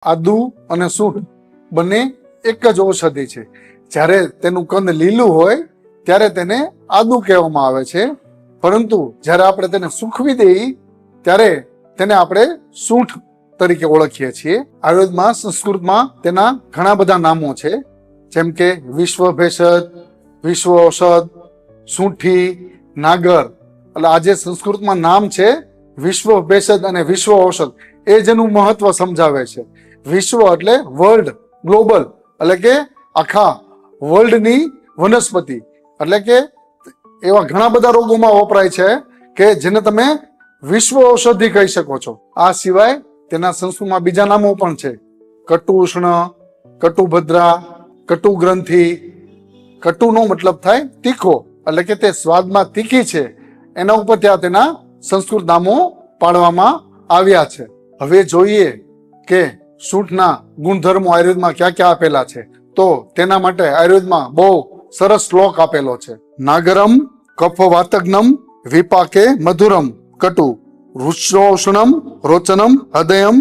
આદુ અને સૂંઠ બંને એક જ ઔષધિ છે. જ્યારે તેનું કંદ લીલું હોય ત્યારે તેને આદુ કહેવામાં આવે છે, પરંતુ જ્યારે આપણે તેને સૂકવી દઈએ ત્યારે તેને આપણે સૂંઠ તરીકે ઓળખીએ છીએ. આયુર્વેદમાં, સંસ્કૃતમાં તેના ઘણા બધા નામો છે, જેમ કે વિશ્વ ભેષજ, વિશ્વ ઔષધ, સૂંઠી, નાગર. એટલે આ જે સંસ્કૃતમાં નામ છે વિશ્વ ભેષજ અને વિશ્વ ઔષધ, એ જેનું મહત્વ સમજાવે છે. વિશ્વ એટલે વર્લ્ડ, ગ્લોબલ, એટલે કે આખા વર્લ્ડની વનસ્પતિ, એટલે કે એવા ઘણા બધા રોગોમાં વપરાય છે કે જેને તમે વિશ્વ ઔષધિ કહી શકો છો. આ સિવાય તેના સંસ્કૃતમાં બીજા નામો પણ છે: કટુ ઉષ્ણ, કટુભદ્રા, કટુ ગ્રંથિ. કટુનો મતલબ થાય તીખો, એટલે કે તે સ્વાદમાં તીખી છે. એના ઉપર ત્યાં તેના સંસ્કૃત નામો પાડવામાં આવ્યા છે. હવે જોઈએ કે સૂંઠના ગુણધર્મો આયુર્વેદમાં ક્યાં ક્યાં આપેલા છે. તો તેના માટે આયુર્વેદમાં બહુ સરસ શ્લોક આપેલો છે. નાગરમ કફવાતજ્ઞમ વિપાકે મધુરમ કટુ રુચોષ્ણમ રોચનમ હૃદયમ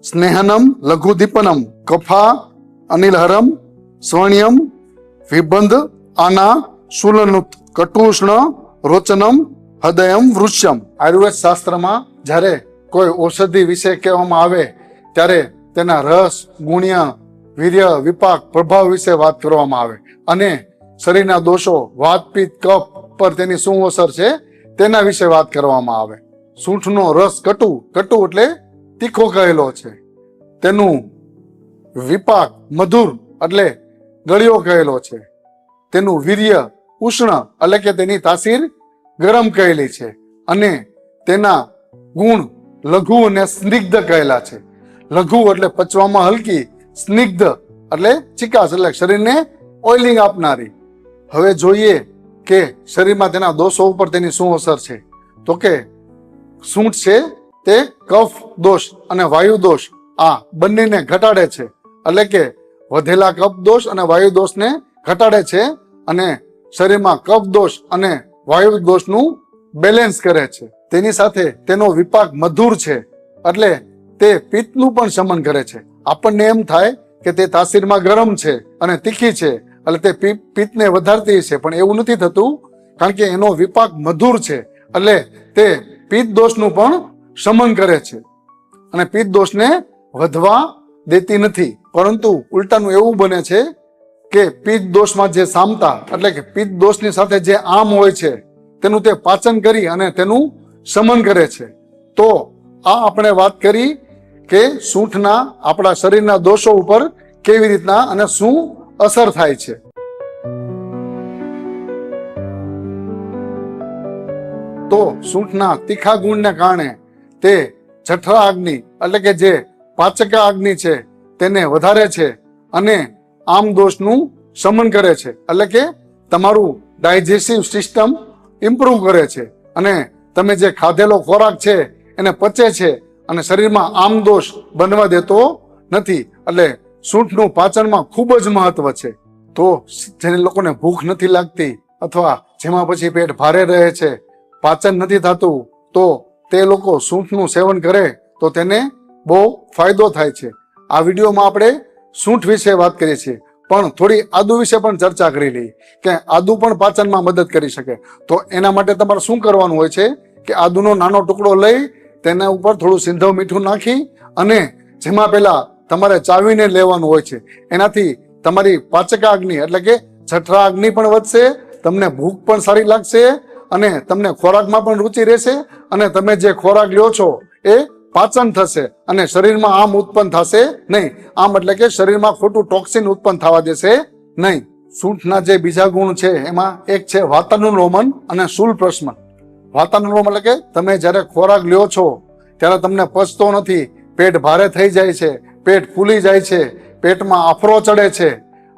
સ્નેહનમ લઘુદીપનમ કફા અનિલહરમ સ્વર્ણ્યમ વિબંધ આના શૂલનુત કટુષ્ણ રોચનમ હૃદયમ વૃષ્યમ. આયુર્વેદ શાસ્ત્રમાં જ્યારે કોઈ ઔષધિ વિશે કહેવામાં આવે ત્યારે તેના રસ, ગુણ્ય, વીર્ય, વિપાક, પ્રભાવ વિશે વાત કરવામાં આવે, અને શરીરના દોષો, વાત, પિત્ત, કફ પર તેની શું અસર છે તેના વિશે વાત કરવામાં આવે. સૂંઠનો રસ કટુ, કટુ એટલે તીખો કહેલો છે. તેનું વિપાક મધુર એટલે ગળ્યો કહેલો છે. તેનું વીર્ય ઉષ્ણ એટલે કે તેની તાસીર ગરમ કહેલી છે. અને તેના ગુણ લઘુ અને સ્નિગ્ધ કહેલા છે. લઘુ એટલે પચવામાં હલકી, સ્નિગ્ધ એટલે ચિકાસ, એટલે શરીરને ઓઇલિંગ આપનારી. હવે જોઈએ કે શરીરમાં તેના દોષો ઉપર તેની શું અસર છે. તો કે સૂંઠ છે તે કફ દોષ અને વાયુ દોષ આ બંનેને ઘટાડે છે. એટલે કે વધેલા કફ દોષ અને વાયુ દોષને ઘટાડે છે, અને શરીરમાં કફ દોષ અને વાયુ દોષનું બેલેન્સ કરે છે. તેની સાથે તેનો વિપાક મધુર છે, એટલે તે પિત્તનું પણ શમન કરે છે. આપણને એમ થાય કે તે તાસીરમાં ગરમ છે અને તીખી છે, એટલે તે પિત્તને વધારતી છે, પણ એવું નથી થતું, કારણ કે એનો વિપાક મધુર છે, એટલે તે પિત્ત દોષનું પણ શમન કરે છે અને પિત્ત દોષને વધવા દેતી નથી. પરંતુ ઉલટાનું એવું બને છે કે પિત્ત દોષમાં જે સામતા, એટલે કે પિત્ત દોષની સાથે જે આમ હોય છે તેનું તે પાચન કરી અને તેનું શમન કરે છે. તો આ આપણે વાત કરી કે સૂંઠના આપણા શરીરના દોષો ઉપર કેવી રીતના અને શું અસર થાય છે. તો સૂંઠના તીખા ગુણને કારણે તે જઠરા અગ્નિ, એટલે કે જે પાચકા અગ્નિ છે તેને વધારે છે, અને આમ દોષનું શમન કરે છે, એટલે કે તમારું ડાયજેસ્ટિવ સિસ્ટમ ઇમ્પ્રૂવ કરે છે, અને તમે જે ખાધેલો ખોરાક છે એને પચે છે, અને શરીરમાં આમ દોષ બનવા દેતો નથી. એટલે સૂંઠનું પાચનમાં ખૂબ જ મહત્વ છે. તો જેને લોકોને ભૂખ નથી લાગતી, અથવા જેમાં પછી પેટ ભારે રહે છે, પાચન નથી થતું, તો તે લોકો સૂંઠનું સેવન કરે તો તેને બહુ ફાયદો થાય છે. આ વિડીયોમાં આપણે સૂંઠ વિશે વાત કરીએ છીએ, પણ થોડી આદુ વિશે પણ ચર્ચા કરી લઈએ કે આદુ પણ પાચનમાં મદદ કરી શકે. તો એના માટે તમારે શું કરવાનું હોય છે કે આદુનો નાનો ટુકડો લઈ તેના ઉપર થોડું સિંધવ મીઠું નાખી, અને જેમાં પહેલા તમારે ચાવીને લેવાનું હોય છે. એનાથી તમારી પાચકા અગ્નિ, એટલે કે જઠરા અગ્નિ પણ વધશે, તમને ભૂખ પણ સારી લાગશે, અને તમને ખોરાકમાં પણ રુચિ રહેશે, અને તમે જે ખોરાક લ્યો છો એ પાચન થશે, અને શરીરમાં આમ ઉત્પન્ન થશે નહીં. આમ એટલે કે શરીરમાં ખોટું ટોક્સિન ઉત્પન્ન થવા દેશે નહીં. સૂંઠના જે બીજા ગુણ છે એમાં એક છે વાતાનુલોમન અને શૂલપ્રશમન. વાતાનુલોમન એટલે કે તમે જ્યારે ખોરાક લ્યો છો ત્યારે તમને પચતો નથી, પેટ ભારે થઈ જાય છે, પેટ ફૂલી જાય છે, પેટમાં આફરો ચડે છે,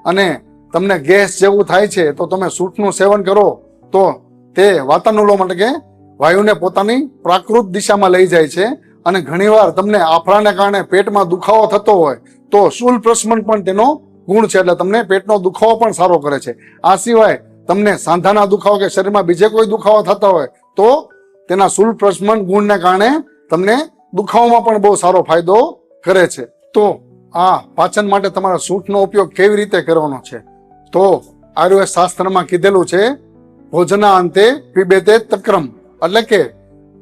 અને તમને ગેસ જેવું થાય છે, તો તમે સૂંઠનું સેવન કરો તો તે વાતાનુલોમન એટલે કે વાયુને પોતાની પ્રાકૃત દિશામાં લઈ જાય છે. અને ઘણીવાર તમને આફરાને કારણે પેટમાં દુખાવો થતો હોય તો શૂલપ્રશમન પણ તેનો ગુણ છે, એટલે તમને પેટનો દુખાવો પણ સારો કરે છે. આ સિવાય તમને સાંધાના દુખાવો કે શરીરમાં બીજે કોઈ દુખાવો થતા હોય તો તેના શૂલપ્રશમન ગુણને કારણે તમને દુખાવામાં પણ બહુ સારો ફાયદો કરે છે. તો આ પાચન માટે તમારા સૂંઠનો ઉપયોગ કેવી રીતે કરવાનો છે? તો આયુર્વેદ શાસ્ત્રમાં કીધેલું છે, ભોજના અંતે પીબેતે તક્રમ, એટલે કે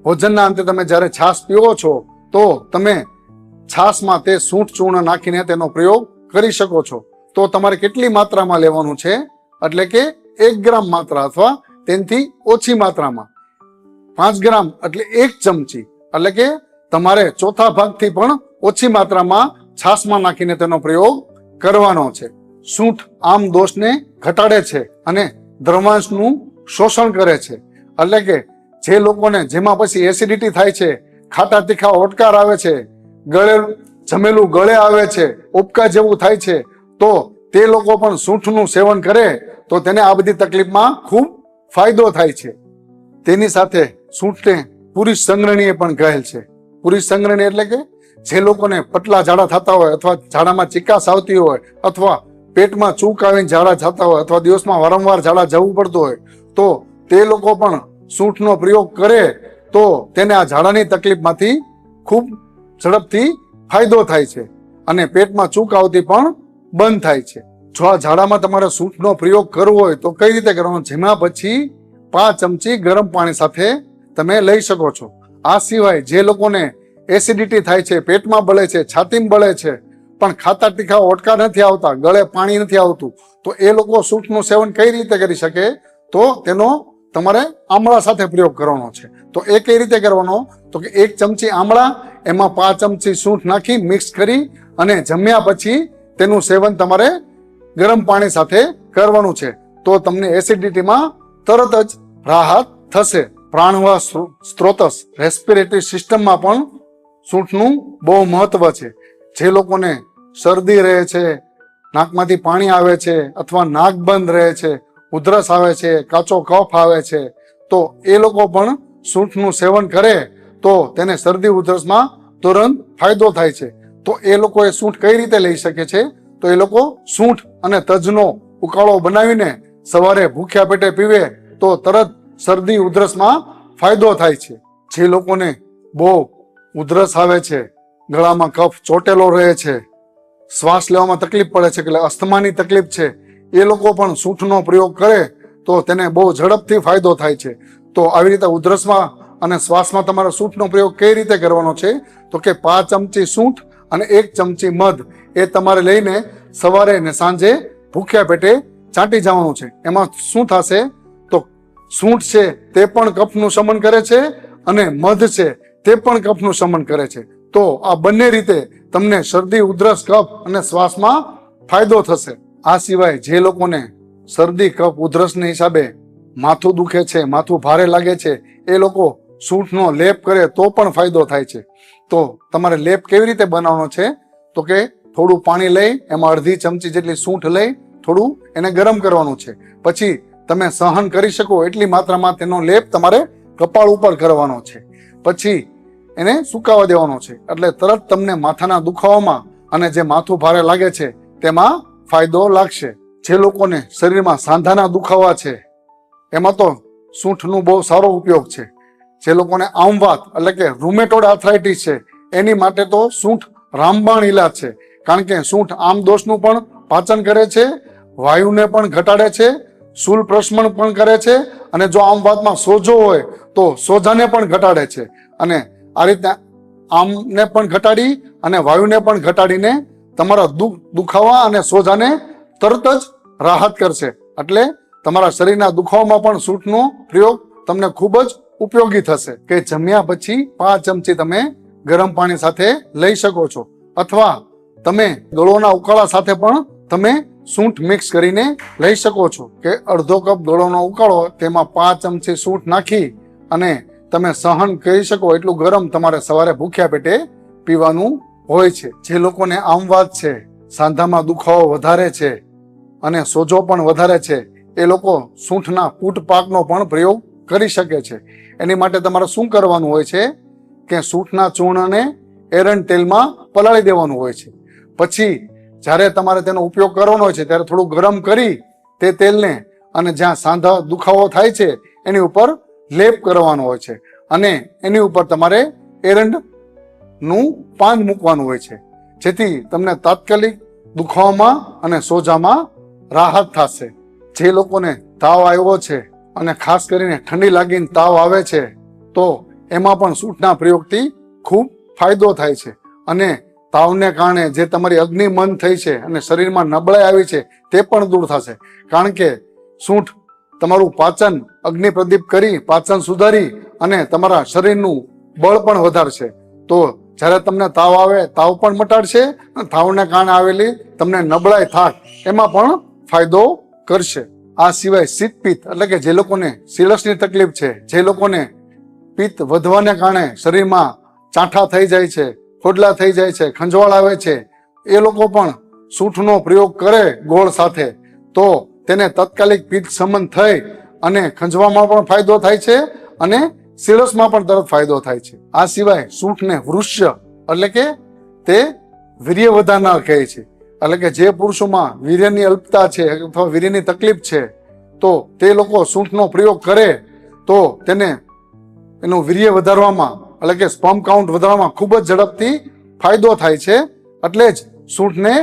ભોજનના અંતે તમે જ્યારે છાશ પીવો છો તો તમે છાશમાં તે સૂંઠ ચૂર્ણ નાખીને તેનો પ્રયોગ કરી શકો છો. તો તમારે કેટલી માત્રામાં લેવાનું છે? એટલે કે 1 ગ્રામ માત્રા અથવા તેનાથી ઓછી માત્રામાં. 5 ગ્રામ એટલે 1 ચમચી, એટલે કે તમારે ચોથા ભાગથી પણ ઓછી માત્રામાં છાશમાં નાખીને તેનો પ્રયોગ કરવાનો છે. સૂંઠ આમ દોષને ઘટાડે છે અને દ્રવાંશનું શોષણ કરે છે. એટલે કે જે લોકોને જેમાં પછી એસિડિટી થાય છે, ખાટા તીખા ઓડકાર આવે છે, ગળે જમેલું ગળે આવે છે, ઉપકા જેવું થાય છે, તો તે લોકો પણ સૂંઠનું સેવન કરે તો તેને આ બધી તકલીફમાં ખૂબ ફાયદો થાય છે. તેની સાથે સૂંઠને પુરુષ સંગ્રહણીય પણ કહેલ છે. પુરુષ સંગ્રહણી એટલે કે જે લોકોને પતલા ઝાડા થતા હોય, અથવા ઝાડામાં ચિકાસ આવતી હોય, અથવા પેટમાં ચૂક આવીને ઝાડા થતા હોય, અથવા દિવસમાં વારંવાર ઝાડા જવું પડતું હોય, તો તે લોકો પણ સૂંઠનો પ્રયોગ કરે તો તેને આ ઝાડાની તકલીફમાંથી ખૂબ ઝડપથી ફાયદો થાય છે અને પેટમાં ચૂક આવતી પણ બંધ થાય છે. જો આ ઝાડામાં તમારે સૂંઠનો પ્રયોગ કરવો હોય તો કઈ રીતે કરવાનો? જેમાં પછી 5 ચમચી ગરમ પાણી સાથે તમે લઈ શકો છો. આ સિવાય જે લોકોને એસિડિટી થાય છે, પેટમાં બળે છે, છાતીમાં બળે છે, પણ ખાતા તીખા ઓટકા નથી આવતા, ગળે પાણી નથી આવતું, તો એ લોકો સૂંઠનું સેવન કઈ રીતે કરી શકે? તો તેનો તમારે આમળા સાથે પ્રયોગ કરવાનો છે. તો એ કઈ રીતે કરવાનો? તો કે 1 ચમચી આમળા, એમાં 5 ચમચી સૂંઠ નાખી મિક્સ કરી અને જમ્યા પછી તેનું સેવન તમારે ગરમ પાણી સાથે કરવાનું છે. તો તમને એસિડિટીમાં તરત જ રાહત થશે. પ્રાણવાયુ સ્ત્રોતસ રેસ્પિરેટરી સિસ્ટમમાં પણ સૂંઠનું બહુ મહત્વ છે. જે લોકોને શરદી રહે છે, નાકમાંથી પાણી આવે છે, અથવા નાક બંધ રહે છે, ઉધરસ આવે છે, કાચો કફ આવે છે, તો એ લોકો પણ સૂંઠનું સેવન કરે તો તેને શરદી ઉધરસમાં તુરંત ફાયદો થાય છે. તો એ લોકો એ સૂંઠ કઈ રીતે લઈ શકે છે? તો એ લોકો સૂંઠ અને તજનો ઉકાળો બનાવીને સવારે ભૂખ્યા પેટે પીવે તો તરત શરદી ઉધરસમાં ફાયદો થાય છે. જે લોકોને બહુ ઉધરસ આવે છે, ગળામાં કફ ચોટેલો રહે છે, શ્વાસ લેવામાં તકલીફ પડે છે, એટલે અસ્થમાની તકલીફ છે, એ લોકો પણ સૂંઠનો પ્રયોગ કરે તો તેને બહુ ઝડપથી ફાયદો થાય છે. તો આવી રીતે ઉધરસમાં અને શ્વાસમાં તમારે સૂંઠનો પ્રયોગ કઈ રીતે કરવાનો છે? તો કે 5 ચમચી સૂંઠ અને 1 ચમચી મધ એ તમારે લઈને સવારે ને સાંજે ભૂખ્યા પેટે ચાટી જવાનું છે. એમાં શું થશે? તો સૂંઠ છે તે પણ કફનું શમન કરે છે અને મધ છે તે પણ કફનું શમન કરે છે. તો આ બંને રીતે તમને શરદી, ઉધરસ, કફ અને શ્વાસમાં ફાયદો થશે. આ સિવાય જે લોકોને શરદી, કફ, ઉધરસને હિસાબે માથું દુખે છે, માથું ભારે લાગે છે, એ લોકો સૂંઠનો લેપ કરે તો પણ ફાયદો થાય છે. તો તમારે લેપ કેવી રીતે બનાવવાનો છે? તો કે થોડું પાણી લઈ એમાં અડધી ચમચી જેટલી સૂંઠ લઈ થોડું એને ગરમ કરવાનું છે. પછી તમે સહન કરી શકો એટલી માત્રામાં તેનો લેપ તમારે કપાળ ઉપર કરવાનો છે. પછી એને સુકાવા દેવાનો છે. એટલે તરત તમને માથાના દુખાવામાં અને જે માથું ભારે લાગે છે તેમાં ફાયદો લાગશે. જે લોકોને શરીરમાં સાંધાના દુખાવા છે એમાં તો સૂંઠનો બહુ સારો ઉપયોગ છે. જે લોકોને આમવાત એટલે કે રૂમેટોઇડ આર્થરાઇટિસ છે એની માટે તો સૂંઠ રામબાણ ઈલાજ છે. કારણ કે સૂંઠ આમ દોષનું પણ પાચન કરે છે, વાયુને પણ ઘટાડે છે, શૂલ પ્રશમન પણ કરે છે, અને જો આમ વાતમાં સોજો હોય તો સોજાને પણ ઘટાડે છે. અને આ રીતના આમને પણ ઘટાડી અને વાયુને પણ ઘટાડીને તમારા દુખાવા અને સોજાને તરત જ રાહત કરશે. એટલે તમારા શરીરના દુખાવામાં પણ સૂંઠનો પ્રયોગ તમને ખૂબ જ ઉપયોગી થશે. કે જમ્યા પછી 5 ચમચી તમે ગરમ પાણી સાથે લઈ શકો છો, અથવા તમે ગળોના ઉકાળા સાથે પણ તમે સૂંઠ મિક્સ કરીને લઈ શકો છો. કે અડધો કપ ગળોનો ઉકાળો, તેમાં 5 ચમચી સૂંઠ નાખી અને તમે સહન કરી શકો એટલું ગરમ તમારે સવારે ભૂખ્યા પેટે પીવાનું હોય છે. જે લોકોને આમવાત છે, સાંધામાં દુખાવો વધારે છે અને સોજો પણ વધારે છે, એ લોકો સૂંઠના પૂટ પાકનો પણ પ્રયોગ કરી શકે છે. એની માટે તમારે શું કરવાનું હોય છે? કે સૂંઠના ચૂર્ણને એરંડ તેલમાં પલાળી દેવાનું હોય છે. પછી જ્યારે તમારે તેનો ઉપયોગ કરવાનો હોય છે ત્યારે થોડું ગરમ કરી તે તેલને અને જ્યાં સાંધા દુખાવો થાય છે એની ઉપર લેપ કરવાનો હોય છે, અને એની ઉપર તમારે એરંડનું પાન મૂકવાનું હોય છે. જેથી તમને તાત્કાલિક દુખાવામાં અને સોજામાં રાહત થશે. જે લોકોને તાવ આવ્યો છે અને ખાસ કરીને ઠંડી લાગીને તાવ આવે છે તો એમાં પણ સૂંઠના પ્રયોગથી ખૂબ ફાયદો થાય છે. અને તાવને કારણે જે તમારી અગ્નિ મંદ થઈ છે અને શરીરમાં નબળાઈ આવી છે તે પણ દૂર થશે. કારણ કે સૂંઠ તમારું પાચન અગ્નિ પ્રદીપ કરી પાચન સુધારી અને તમારા શરીરનું બળ પણ વધારશે. તો જ્યારે તમને તાવ આવે તાવ પણ મટાડશે અને તાવને કારણે આવેલી તમને નબળાઈ થાક એમાં પણ ફાયદો કરશે. આ સિવાય શીત પિત્ત એટલે કે જે લોકોને સીળસની તકલીફ છે, જે લોકોને પિત્ત વધવાને કારણે શરીરમાં ચાઠા થઈ જાય છે, ખોડલા થઈ જાય છે, ખંજવાળ આવે છે, એ લોકો પણ સૂંઠનો પ્રયોગ કરે ગોળ સાથે તો તેને તાત્કાલિક પિત્ત શમન થઈ અને ખંજવામાં પણ ફાયદો થાય છે અને સીળસમાં પણ તરત ફાયદો થાય છે. આ સિવાય સૂંઠને વૃષ્ય એટલે કે તે વીર્ય વધારનાર કહે છે. એટલે કે જે પુરુષોમાં વીર્યની અલ્પતા છે અથવા વીર્યની તકલીફ છે તો તે લોકો સૂંઠનો પ્રયોગ કરે તો તેને એનું વીર્ય વધારવામાં એટલે કે સ્પર્મ કાઉન્ટ વધારવામાં ખૂબ જ ઝડપથી ફાયદો થાય છે. એટલે જ સૂંઠને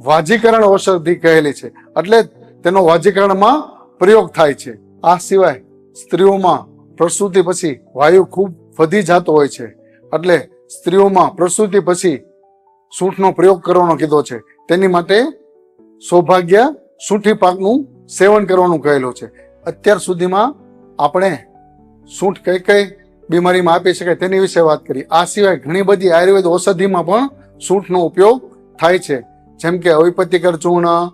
વાજીકરણ ઔષધિ કહેલી છે. એટલે તેનો વાજીકરણમાં પ્રયોગ થાય છે. આ સિવાય સ્ત્રીઓમાં પ્રસૂતિ પછી વાયુ ખૂબ વધી જતો હોય છે. એટલે સ્ત્રીઓમાં પ્રસૂતિ પછી સૂંઠનો પ્રયોગ કરવાનો કીધો છે. તેની માટે સૌભાગ્ય સૂંઠી પાકનું સેવન કરવાનું કહેલું છે. અત્યાર સુધીમાં આપણે સૂંઠ કઈ કઈ બીમારીમાં આપી શકાય તેની વિશે વાત કરી. આ સિવાય ઘણી બધી આયુર્વેદ ઔષધિમાં પણ સૂંઠનો ઉપયોગ થાય છે. જેમ કે અવિપતિકર ચૂર્ણ,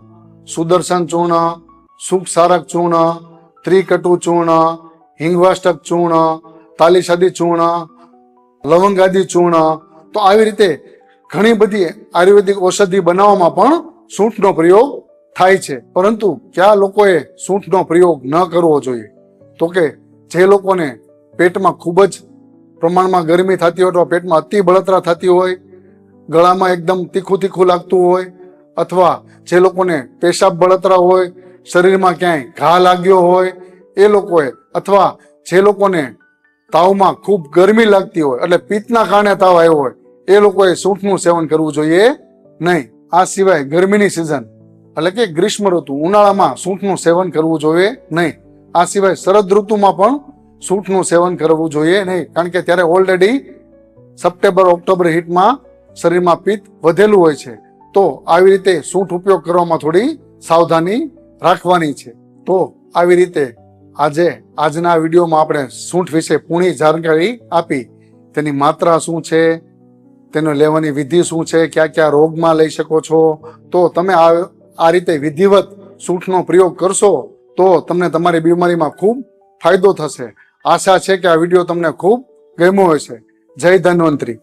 સુદર્શન ચૂર્ણ, સુખસારક ચૂર્ણ, ત્રિકટુ ચૂર્ણ, હિંગવાષ્ટક ચૂર્ણ, તાલીસાદી ચૂર્ણ, લવંગાદી ચૂર્ણ. તો આવી રીતે ઘણી બધી આયુર્વેદિક ઔષધિ બનાવવામાં પણ સૂંઠનો પ્રયોગ થાય છે. પરંતુ કયા લોકોએ સૂંઠનો પ્રયોગ ન કરવો જોઈએ? તો કે જે લોકોને પેટમાં ખૂબ જ પ્રમાણમાં ગરમી થતી હોય અથવા પેટમાં અતિ બળતરા થતી હોય, ગળામાં એકદમ તીખું તીખું લાગતું હોય, અથવા જે લોકોને પેશાબ બળતરા હોય, શરીરમાં ક્યાંય ઘા લાગ્યો હોય એ લોકોએ, અથવા જે લોકોને તાવમાં ખૂબ ગરમી લાગતી હોય એટલે પિત્તના કારણે તાવ આવ્યો હોય એ લોકોએ સૂંઠનું સેવન કરવું જોઈએ નહીં. આ સિવાય ગરમીની સિઝન એટલે કે ગ્રીષ્મ ઋતુ ઉનાળામાં સૂંઠનું સેવન કરવું જોઈએ નહીં. આ સિવાય શરદ ઋતુમાં પણ સૂંઠનું સેવન કરવું જોઈએ નહીં. કારણ કે ત્યારે ઓલરેડી સપ્ટેમ્બર ઓક્ટોબર હીટમાં શરીરમાં પિત્ત વધેલું હોય છે. તો આવી રીતે સૂંઠ ઉપયોગ કરવામાં થોડી સાવધાની રાખવાની છે. તો આવી રીતે આજના વિડીયોમાં આપણે સૂંઠ વિશે પૂર્ણ જાણકારી આપી. તેની માત્રા શું છે, તેનો લેવાની વિધિ શું છે, કયા કયા રોગમાં લઈ શકો છો. તો તમે આ રીતે વિધિવત સૂંઠનો પ્રયોગ કરશો તો તમને તમારી બીમારીમાં ખૂબ ફાયદો થશે. આશા છે કે આ વિડીયો તમને ખૂબ ગમ્યો હશે. જય ધન્વંતરી.